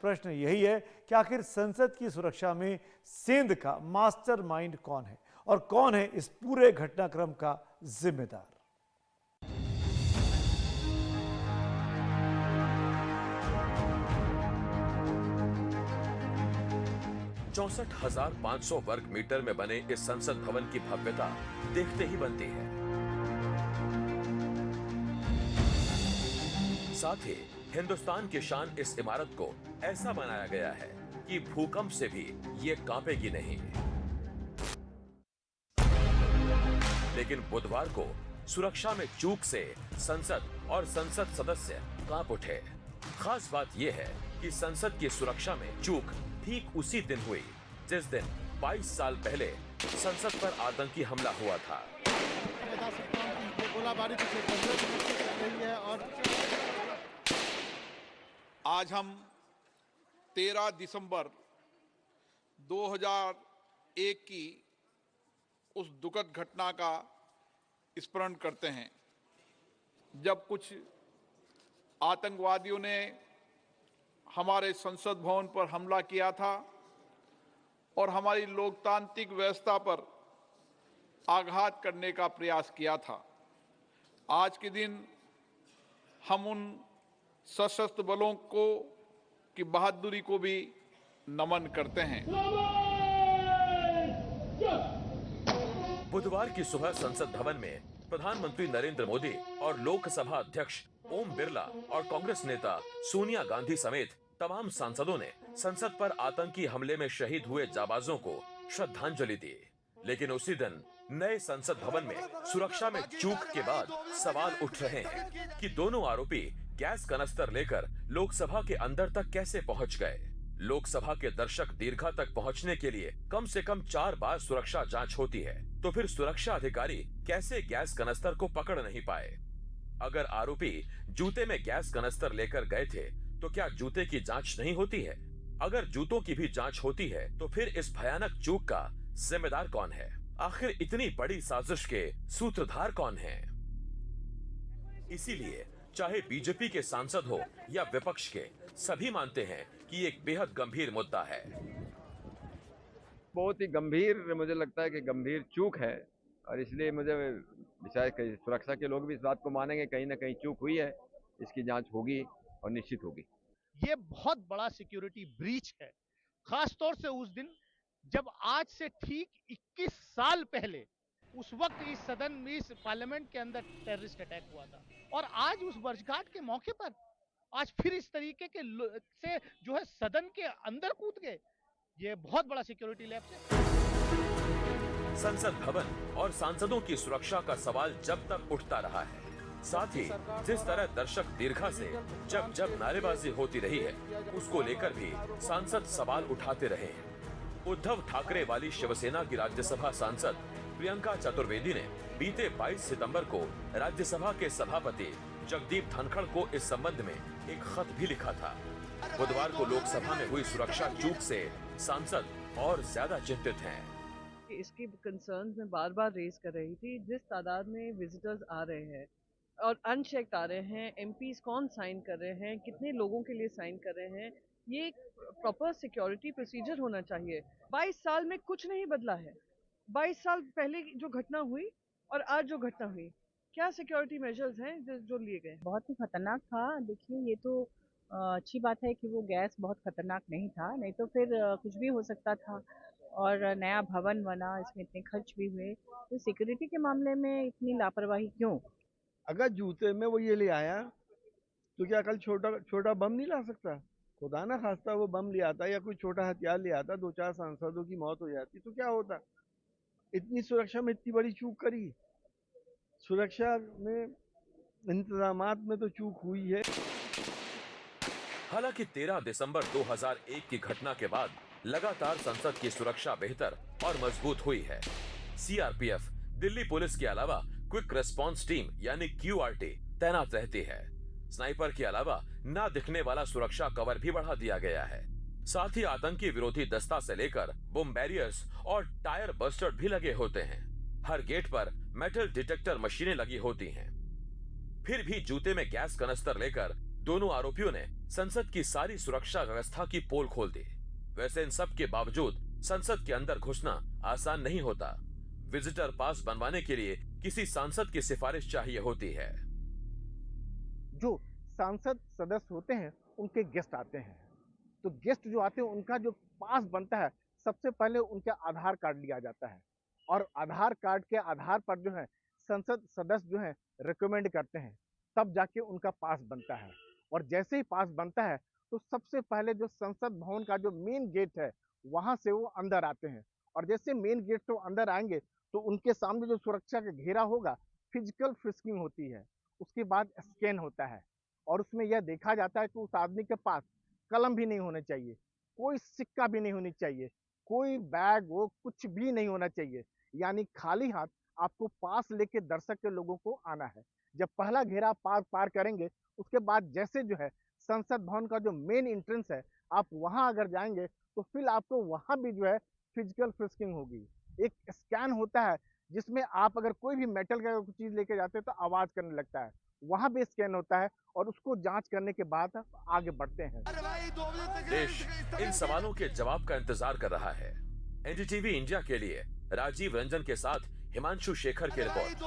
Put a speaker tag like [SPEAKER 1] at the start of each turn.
[SPEAKER 1] प्रश्न यही है कि आखिर संसद की सुरक्षा में सेंध का मास्टरमाइंड कौन है और कौन है इस पूरे घटनाक्रम का जिम्मेदार।
[SPEAKER 2] 64,500 वर्ग मीटर में बने इस संसद भवन की भव्यता देखते ही बनती है। साथ ही हिंदुस्तान की शान इस इमारत को ऐसा बनाया गया है कि भूकंप से भी ये कांपेगी नहीं। लेकिन बुधवार को सुरक्षा में चूक से संसद और संसद सदस्य कांप उठे। खास बात यह है कि संसद की सुरक्षा में चूक ठीक उसी दिन हुई जिस दिन 22 साल पहले संसद पर आतंकी हमला हुआ था।
[SPEAKER 3] गोलाबारी से रही है और
[SPEAKER 4] आज हम 13 दिसंबर 2001 की उस दुखद घटना का स्मरण करते हैं जब कुछ आतंकवादियों ने हमारे संसद भवन पर हमला किया था और हमारी लोकतांत्रिक व्यवस्था पर आघात करने का प्रयास किया था। आज के दिन हम उन सशस्त्र बलों को की बहादुरी को भी नमन करते हैं।
[SPEAKER 2] बुधवार की सुबह संसद भवन में प्रधानमंत्री नरेंद्र मोदी और लोकसभा अध्यक्ष ओम बिरला और कांग्रेस नेता सोनिया गांधी समेत तमाम सांसदों ने संसद पर आतंकी हमले में शहीद हुए जाबाजों को श्रद्धांजलि दी। लेकिन उसी दिन नए संसद भवन में सुरक्षा में चूक के बाद सवाल उठ रहे हैं कि दोनों आरोपी गैस कनस्तर लेकर लोकसभा के अंदर तक कैसे पहुंच गए। लोकसभा के दर्शक दीर्घा तक पहुंचने के लिए कम से कम 4 बार सुरक्षा जांच होती है, तो फिर सुरक्षा अधिकारी कैसे गैस कनस्तर को पकड़ नहीं पाए। अगर आरोपी जूते में गैस कनस्तर लेकर गए थे तो क्या जूते की जांच नहीं होती है? अगर जूतों की भी जांच होती है तो फिर इस भयानक चूक का जिम्मेदार कौन है? आखिर इतनी बड़ी साजिश के सूत्रधार कौन हैं? इसीलिए चाहे बीजेपी के सांसद हो या विपक्ष के, सभी मानते हैं कि एक बेहद गंभीर मुद्दा है।
[SPEAKER 5] बहुत ही गंभीर, मुझे लगता है कि गंभीर चूक है और इसलिए मुझे शायद सुरक्षा के लोग भी इस बात को मानेंगे कहीं ना कहीं चूक हुई है, इसकी जांच होगी और निश्चित होगी।
[SPEAKER 3] ये बहुत बड़ा सिक्योरिटी ब्रीच है, खास तौर से उस दिन जब आज से ठीक 21 साल पहले उस वक्त इस सदन में, इस पार्लियामेंट के अंदर टेररिस्ट अटैक हुआ था और आज उस वर्षगांठ के मौके पर आज फिर इस तरीके के से जो है सदन के अंदर कूद गए। ये बहुत बड़ा सिक्योरिटी लैप्स है।
[SPEAKER 2] संसद भवन और सांसदों की सुरक्षा का सवाल जब तक उठता रहा है, साथ ही जिस तरह दर्शक दीर्घा से जब जब नारेबाजी होती रही है, उसको लेकर भी सांसद सवाल उठाते रहे हैं। उद्धव ठाकरे वाली शिवसेना की राज्यसभा सांसद प्रियंका चतुर्वेदी ने बीते 22 सितंबर को राज्यसभा के सभापति जगदीप धनखड़ को इस संबंध में एक खत भी लिखा था। बुधवार को लोकसभा में हुई सुरक्षा चूक से सांसद और ज्यादा चिंतित हैं।
[SPEAKER 6] इसकी कंसर्न्स मैं बार बार रेज कर रही थी। जिस तादाद में विजिटर्स आ रहे हैं और अनचेक्ड आ रहे हैं, एमपीज कौन साइन कर रहे हैं, कितने लोगों के लिए साइन कर रहे हैं, ये प्रॉपर सिक्योरिटी प्रोसीजर होना चाहिए। 22 साल में कुछ नहीं बदला है। 22 साल पहले जो घटना हुई और आज जो घटना हुई, क्या सिक्योरिटी मेजर्स हैं जो लिए गए?
[SPEAKER 7] बहुत ही खतरनाक था। देखिए, ये तो अच्छी बात है कि वो गैस बहुत खतरनाक नहीं था, नहीं तो फिर कुछ भी हो सकता था। और नया भवन बना, इसमें इतने खर्च भी हुए, तो सिक्योरिटी के मामले में इतनी लापरवाही क्यों?
[SPEAKER 8] अगर जूते में वो ये ले आया तो क्या कल छोटा बम नहीं ला सकता? खुदा ना खास्ता वो बम ले आता या कोई छोटा हथियार ले आता, 2-4 सांसदों की मौत हो जाती तो क्या होता? इतनी सुरक्षा में इतनी बड़ी चूक करी। सुरक्षा में, इंतजामात में तो चूक हुई है।
[SPEAKER 2] हालांकि 13 दिसंबर 2001 की घटना के बाद लगातार संसद की सुरक्षा बेहतर और मजबूत हुई है। सीआरपीएफ, दिल्ली पुलिस के अलावा क्विक रेस्पॉन्स टीम यानी क्यूआरटी तैनात रहती है। स्नाइपर के अलावा ना दिखने वाला सुरक्षा कवर भी बढ़ा दिया गया है। साथ ही आतंकी विरोधी दस्ता से लेकर बम बैरियर्स और टायर बस्टर भी लगे होते हैं। हर गेट पर मेटल डिटेक्टर मशीनें लगी होती हैं। फिर भी जूते में गैस कनस्तर लेकर दोनों आरोपियों ने संसद की सारी सुरक्षा व्यवस्था की पोल खोल दी। वैसे इन सब के बावजूद संसद के अंदर घुसना आसान नहीं होता। विजिटर पास बनवाने के लिए किसी सांसद की सिफारिश चाहिए होती है।
[SPEAKER 3] जो सांसद सदस्य होते हैं उनके गेस्ट आते हैं, तो गेस्ट जो आते हैं उनका जो पास बनता है, सबसे पहले उनके आधार कार्ड लिया जाता है और आधार कार्ड के आधार पर जो है संसद सदस्य जो है रिकमेंड करते हैं, तब जाके उनका पास बनता है। और जैसे ही पास बनता है तो सबसे पहले जो संसद भवन का जो मेन गेट है वहां से वो अंदर आते हैं, और जैसे मेन गेट से अंदर आएंगे तो उनके सामने जो सुरक्षा का घेरा होगा, फिजिकल फ्रिस्किंग होती है, उसके बाद स्कैन होता है और उसमें यह देखा जाता है कि उस आदमी के पास कलम भी नहीं होना चाहिए, कोई सिक्का भी नहीं होनी चाहिए, कोई बैग वो कुछ भी नहीं होना चाहिए, यानी खाली हाथ आपको पास लेके दर्शक के लोगों को आना है। जब पहला घेरा पार करेंगे, उसके बाद जैसे जो है संसद भवन का जो मेन एंट्रेंस है, आप वहां अगर जाएंगे तो फिर आपको वहां भी जो है फिजिकल फ्रिस्किंग होगी। एक स्कैन होता है जिसमें आप अगर कोई भी मेटल का चीज लेके जाते हैं तो आवाज करने लगता है, वहां भी स्कैन होता है और उसको जांच करने के बाद आगे बढ़ते हैं।
[SPEAKER 2] देश इन सवालों के जवाब का इंतजार कर रहा है। एनडीटीवी इंडिया के लिए राजीव रंजन के साथ हिमांशु शेखर की रिपोर्ट।